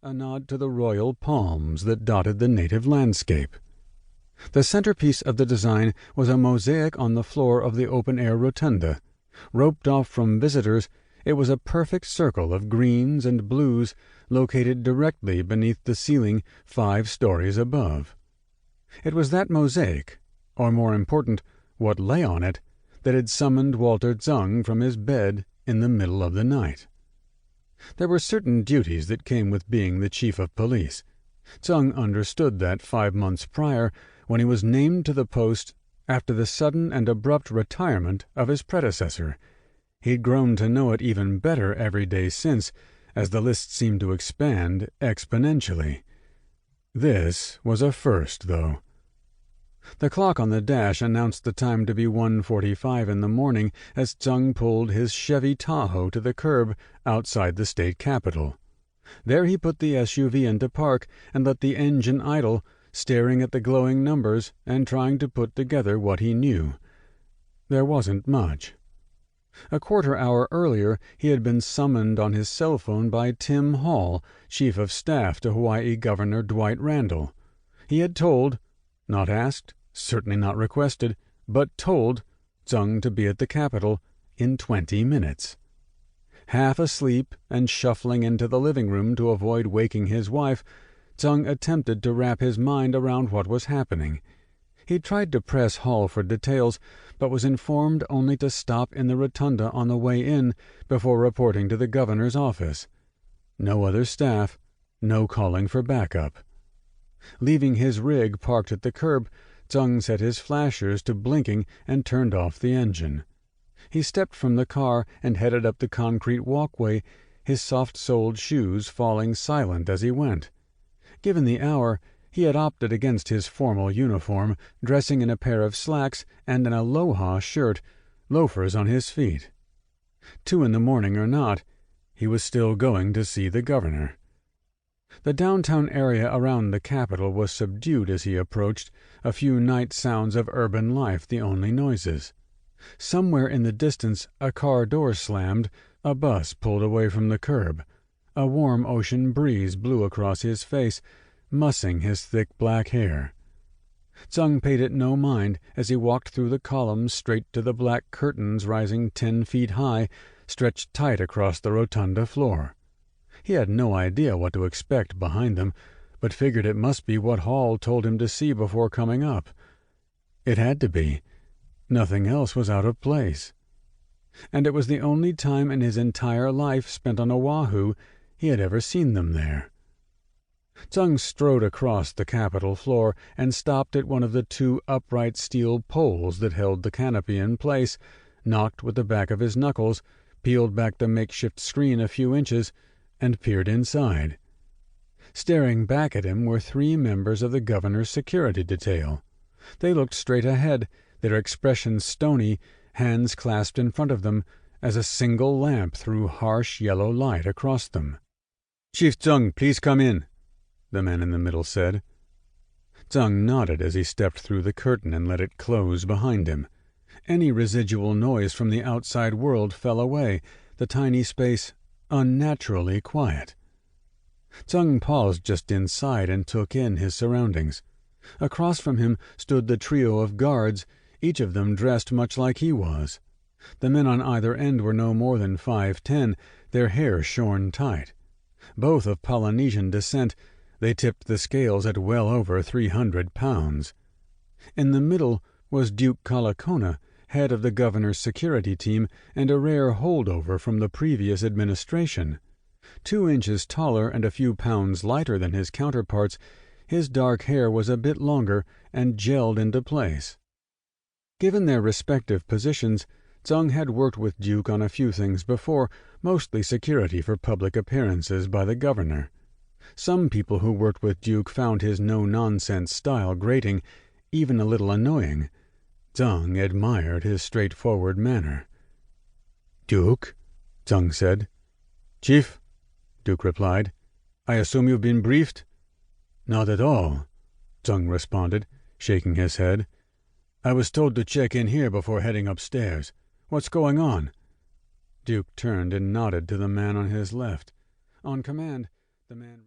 a nod to the royal palms that dotted the native landscape. The centerpiece of the design was a mosaic on the floor of the open-air rotunda. Roped off from visitors, it was a perfect circle of greens and blues located directly beneath the ceiling 5 stories above. It was that mosaic, or more important, what lay on it, that had summoned Walter Tseng from his bed in the middle of the night. There were certain duties that came with being the chief of police. Tseng understood that 5 months prior, when he was named to the post after the sudden and abrupt retirement of his predecessor. He'd grown to know it even better every day since, as the list seemed to expand exponentially. This was a first, though. The clock on the dash announced the time to be 1:45 in the morning as Tseng pulled his Chevy Tahoe to the curb outside the state capitol. There he put the SUV into park and let the engine idle, staring at the glowing numbers and trying to put together what he knew. There wasn't much. A quarter hour earlier he had been summoned on his cell phone by Tim Hall, chief of staff to Hawaii Governor Dwight Randall. He had told, not asked, certainly not requested, but told, Tseng to be at the Capitol in 20 minutes. Half asleep and shuffling into the living room to avoid waking his wife, Tseng attempted to wrap his mind around what was happening. He tried to press Hall for details, but was informed only to stop in the rotunda on the way in before reporting to the governor's office. No other staff, no calling for backup. Leaving his rig parked at the curb, Tseng set his flashers to blinking and turned off the engine. He stepped from the car and headed up the concrete walkway, his soft-soled shoes falling silent as he went. Given the hour, he had opted against his formal uniform, dressing in a pair of slacks and an aloha shirt, loafers on his feet. 2 in the morning or not, he was still going to see the governor. The downtown area around the Capitol was subdued as he approached, a few night sounds of urban life the only noises. Somewhere in the distance a car door slammed, a bus pulled away from the curb. A warm ocean breeze blew across his face, mussing his thick black hair. Tseng paid it no mind as he walked through the columns straight to the black curtains rising 10 feet high, stretched tight across the rotunda floor. He had no idea what to expect behind them, but figured it must be what Hall told him to see before coming up. It had to be. Nothing else was out of place. And it was the only time in his entire life spent on Oahu he had ever seen them there. Tseng strode across the Capitol floor and stopped at one of the 2 upright steel poles that held the canopy in place, knocked with the back of his knuckles, peeled back the makeshift screen a few inches, and peered inside. Staring back at him were 3 members of the governor's security detail. They looked straight ahead, their expressions stony, hands clasped in front of them, as a single lamp threw harsh yellow light across them. "Chief Tseng, please come in," the man in the middle said. Tseng nodded as he stepped through the curtain and let it close behind him. Any residual noise from the outside world fell away, the tiny space unnaturally quiet. Tseng paused just inside and took in his surroundings. Across from him stood the trio of guards, each of them dressed much like he was. The men on either end were no more than 5'10", their hair shorn tight. Both of Polynesian descent, they tipped the scales at well over 300 pounds. In the middle was Duke Kalakona, head of the governor's security team and a rare holdover from the previous administration. 2 inches taller and a few pounds lighter than his counterparts, his dark hair was a bit longer and gelled into place. Given their respective positions, Tseng had worked with Duke on a few things before, mostly security for public appearances by the governor. Some people who worked with Duke found his no-nonsense style grating, even a little annoying. Tseng admired his straightforward manner. "Duke," Tseng said. "Chief," Duke replied. "I assume you've been briefed?" "Not at all," Tseng responded, shaking his head. "I was told to check in here before heading upstairs. What's going on?" Duke turned and nodded to the man on his left. On command, the man